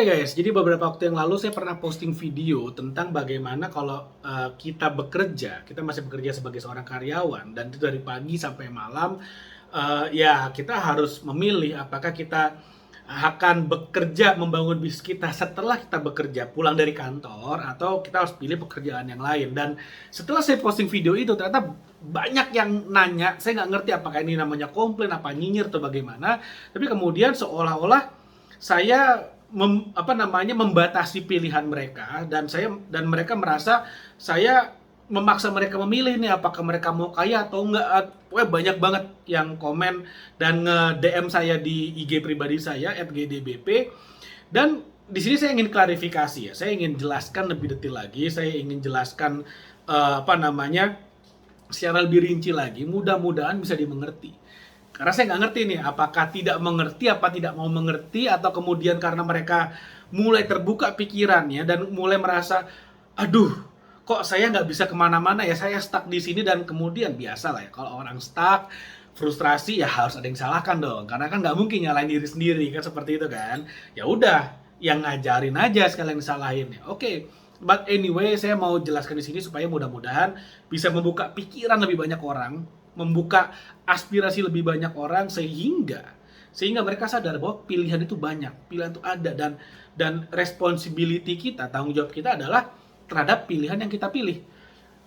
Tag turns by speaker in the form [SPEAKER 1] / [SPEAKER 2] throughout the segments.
[SPEAKER 1] Oke guys, jadi beberapa waktu yang lalu saya pernah posting video tentang bagaimana kalau kita bekerja, kita masih bekerja sebagai seorang karyawan dan itu dari pagi sampai malam, ya kita harus memilih apakah kita akan bekerja membangun bisnis kita setelah kita bekerja pulang dari kantor atau kita harus pilih pekerjaan yang lain. Dan setelah saya posting video itu ternyata banyak yang nanya, saya nggak ngerti apakah ini namanya komplain, apa nyinyir atau bagaimana, tapi kemudian seolah-olah saya membatasi pilihan mereka dan mereka merasa saya memaksa mereka memilih nih apakah mereka mau kaya atau enggak. Pokoknya banyak banget yang komen dan nge-DM saya di IG pribadi saya @gdbp. Dan di sini saya ingin klarifikasi ya. Saya ingin jelaskan lebih detail lagi, saya ingin jelaskan secara lebih rinci lagi, mudah-mudahan bisa dimengerti. Karena saya nggak ngerti nih, apakah tidak mengerti, apa tidak mau mengerti, atau kemudian karena mereka mulai terbuka pikirannya dan mulai merasa, aduh, kok saya nggak bisa kemana-mana ya, saya stuck di sini. Dan kemudian biasa lah ya, kalau orang stuck, frustrasi ya harus ada yang salahkan dong, karena kan nggak mungkin nyalain diri sendiri kan, seperti itu kan. Ya udah, yang ngajarin aja sekalian disalahin ya. Oke, but anyway, saya mau jelaskan di sini supaya mudah-mudahan bisa membuka pikiran lebih banyak orang, membuka aspirasi lebih banyak orang sehingga mereka sadar bahwa pilihan itu banyak, pilihan itu ada, dan responsibility kita, tanggung jawab kita adalah terhadap pilihan yang kita pilih.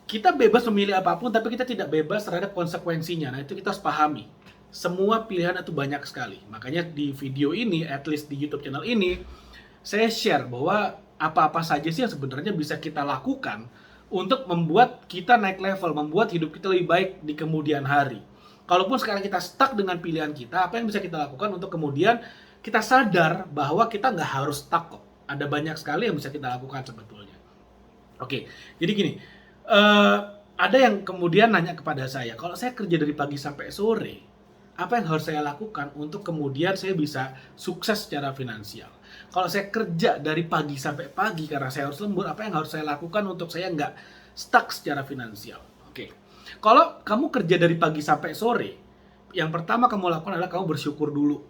[SPEAKER 1] Kita bebas memilih apapun, tapi kita tidak bebas terhadap konsekuensinya. Nah, itu kita harus pahami. Semua pilihan itu banyak sekali. Makanya di video ini, at least di YouTube channel ini, saya share bahwa apa-apa saja sih yang sebenarnya bisa kita lakukan untuk membuat kita naik level, membuat hidup kita lebih baik di kemudian hari. Kalaupun sekarang kita stuck dengan pilihan kita, apa yang bisa kita lakukan untuk kemudian kita sadar bahwa kita nggak harus stuck kok. Ada banyak sekali yang bisa kita lakukan sebetulnya. Oke, jadi gini, ada yang kemudian nanya kepada saya, kalau saya kerja dari pagi sampai sore, apa yang harus saya lakukan untuk kemudian saya bisa sukses secara finansial? Kalau saya kerja dari pagi sampai pagi karena saya harus lembur, apa yang harus saya lakukan untuk saya nggak stuck secara finansial? Oke, kalau kamu kerja dari pagi sampai sore, yang pertama kamu lakukan adalah kamu bersyukur dulu.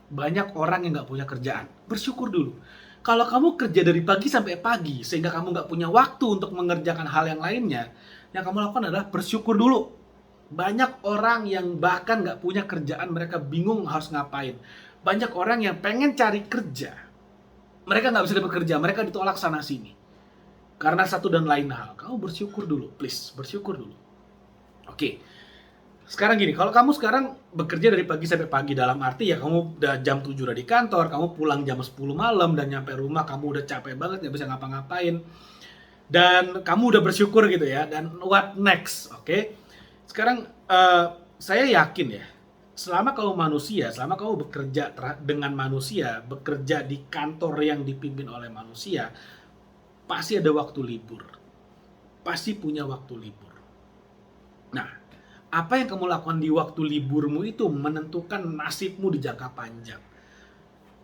[SPEAKER 1] Banyak orang yang nggak punya kerjaan, bersyukur dulu. Kalau kamu kerja dari pagi sampai pagi sehingga kamu nggak punya waktu untuk mengerjakan hal yang lainnya, yang kamu lakukan adalah bersyukur dulu. Banyak orang yang bahkan nggak punya kerjaan, mereka bingung harus ngapain. Banyak orang yang pengen cari kerja, mereka nggak bisa dapat kerja, mereka ditolak sana sini karena satu dan lain hal. Kamu bersyukur dulu, please, bersyukur dulu. Oke, sekarang gini, kalau kamu sekarang bekerja dari pagi sampai pagi, dalam arti ya kamu udah jam 7 udah di kantor, kamu pulang jam 10 malam dan nyampe rumah kamu udah capek banget, nggak bisa ngapa-ngapain, dan kamu udah bersyukur gitu ya, dan what next? Oke, sekarang saya yakin ya, selama kamu manusia, selama kamu bekerja dengan manusia, bekerja di kantor yang dipimpin oleh manusia, pasti ada waktu libur. Pasti punya waktu libur. Nah, apa yang kamu lakukan di waktu liburmu itu menentukan nasibmu di jangka panjang.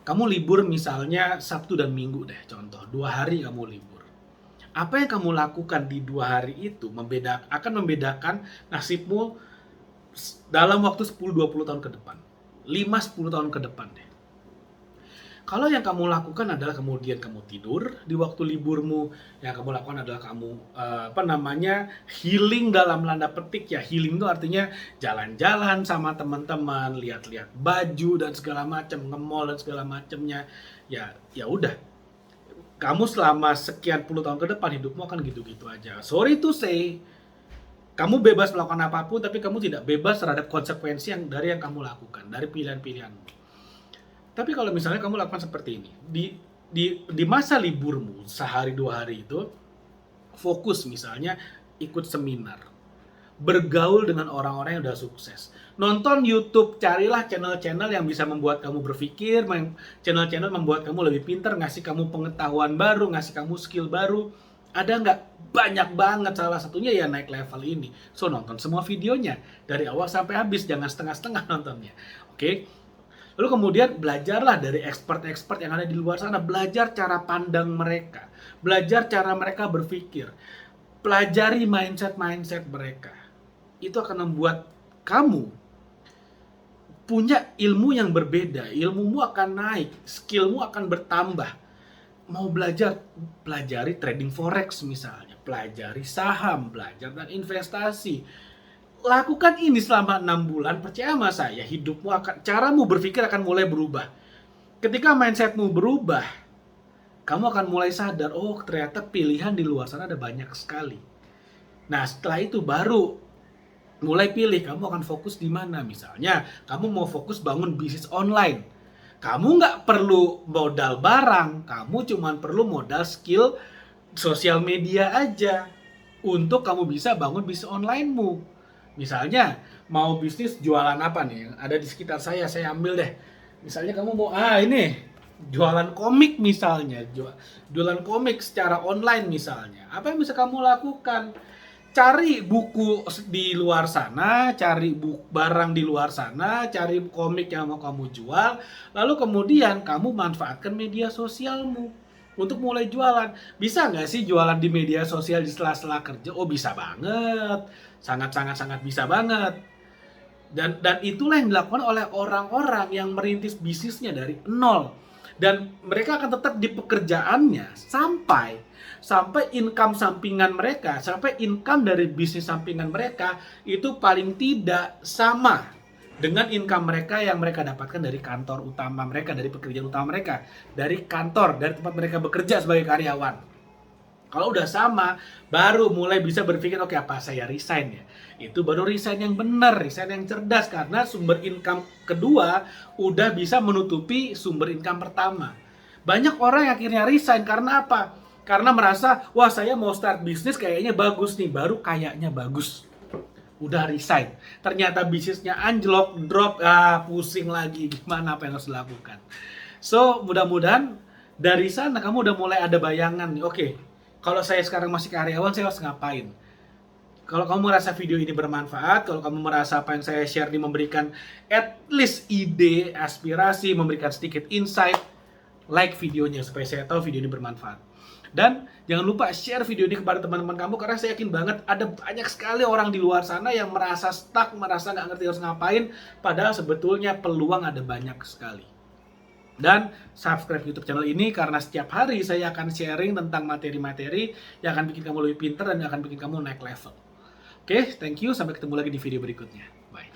[SPEAKER 1] Kamu libur misalnya Sabtu dan Minggu deh, contoh. 2 hari kamu libur. Apa yang kamu lakukan di 2 hari itu akan membedakan nasibmu dalam waktu 10-20 tahun ke depan. 5-10 tahun ke depan deh. Kalau yang kamu lakukan adalah kemudian kamu tidur di waktu liburmu, yang kamu lakukan adalah kamu healing dalam tanda petik ya. Healing itu artinya jalan-jalan sama teman-teman, lihat-lihat baju dan segala macam, nge-mall dan segala macamnya. Ya udah. Kamu selama sekian puluh tahun ke depan hidupmu akan gitu-gitu aja. Sorry to say, kamu bebas melakukan apapun, tapi kamu tidak bebas terhadap konsekuensi dari yang kamu lakukan, dari pilihan-pilihanmu. Tapi kalau misalnya kamu lakukan seperti ini, di masa liburmu, sehari 2 hari itu, fokus misalnya ikut seminar, bergaul dengan orang-orang yang udah sukses, nonton YouTube, carilah channel-channel yang bisa membuat kamu berpikir, channel-channel membuat kamu lebih pintar, ngasih kamu pengetahuan baru, ngasih kamu skill baru. Ada nggak? Banyak banget, salah satunya ya naik level ini. So, nonton semua videonya, dari awal sampai habis, jangan setengah-setengah nontonnya. Oke? Lalu kemudian belajarlah dari expert-expert yang ada di luar sana, belajar cara pandang mereka, belajar cara mereka berpikir, pelajari mindset-mindset mereka. Itu akan membuat kamu punya ilmu yang berbeda, ilmumu akan naik, skillmu akan bertambah. Mau belajar, pelajari trading forex misalnya, pelajari saham, belajar tentang investasi. Lakukan ini selama 6 bulan, percaya sama saya, hidupmu akan, caramu berpikir akan mulai berubah. Ketika mindsetmu berubah, kamu akan mulai sadar, oh ternyata pilihan di luar sana ada banyak sekali. Nah setelah itu baru mulai pilih kamu akan fokus di mana. Misalnya kamu mau fokus bangun bisnis online, kamu nggak perlu modal barang, kamu cuma perlu modal skill sosial media aja untuk kamu bisa bangun bisnis onlinemu. Misalnya mau bisnis jualan apa nih yang ada di sekitar saya ambil deh. Misalnya kamu mau ini jualan komik misalnya, jualan komik secara online misalnya. Apa yang bisa kamu lakukan? Cari buku di luar sana, cari barang di luar sana, cari komik yang mau kamu jual, lalu kemudian kamu manfaatkan media sosialmu untuk mulai jualan. Bisa nggak sih jualan di media sosial di sela-sela kerja? Oh bisa banget, sangat bisa banget. Dan itulah yang dilakukan oleh orang-orang yang merintis bisnisnya dari nol. Dan mereka akan tetap di pekerjaannya sampai income sampingan mereka, sampai income dari bisnis sampingan mereka itu paling tidak sama dengan income mereka yang mereka dapatkan dari kantor utama mereka, dari pekerjaan utama mereka, dari kantor, dari tempat mereka bekerja sebagai karyawan. Kalau udah sama, baru mulai bisa berpikir, oke apa saya resign ya? Itu baru resign yang benar, resign yang cerdas, karena sumber income kedua udah bisa menutupi sumber income pertama. Banyak orang yang akhirnya resign karena apa? Karena merasa, wah saya mau start bisnis kayaknya bagus nih, baru kayaknya bagus. Udah resign. Ternyata bisnisnya anjlok, drop, pusing lagi, gimana apa yang harus dilakukan. So, mudah-mudahan dari sana kamu udah mulai ada bayangan nih, oke, kalau saya sekarang masih karyawan, saya harus ngapain? Kalau kamu merasa video ini bermanfaat, kalau kamu merasa apa yang saya share ini memberikan at least ide, aspirasi, memberikan sedikit insight, like videonya supaya saya tahu video ini bermanfaat. Dan jangan lupa share video ini kepada teman-teman kamu, karena saya yakin banget ada banyak sekali orang di luar sana yang merasa stuck, merasa nggak ngerti harus ngapain, padahal sebetulnya peluang ada banyak sekali. Dan subscribe YouTube channel ini karena setiap hari saya akan sharing tentang materi-materi yang akan bikin kamu lebih pintar dan akan bikin kamu naik level. Oke, thank you. Sampai ketemu lagi di video berikutnya. Bye.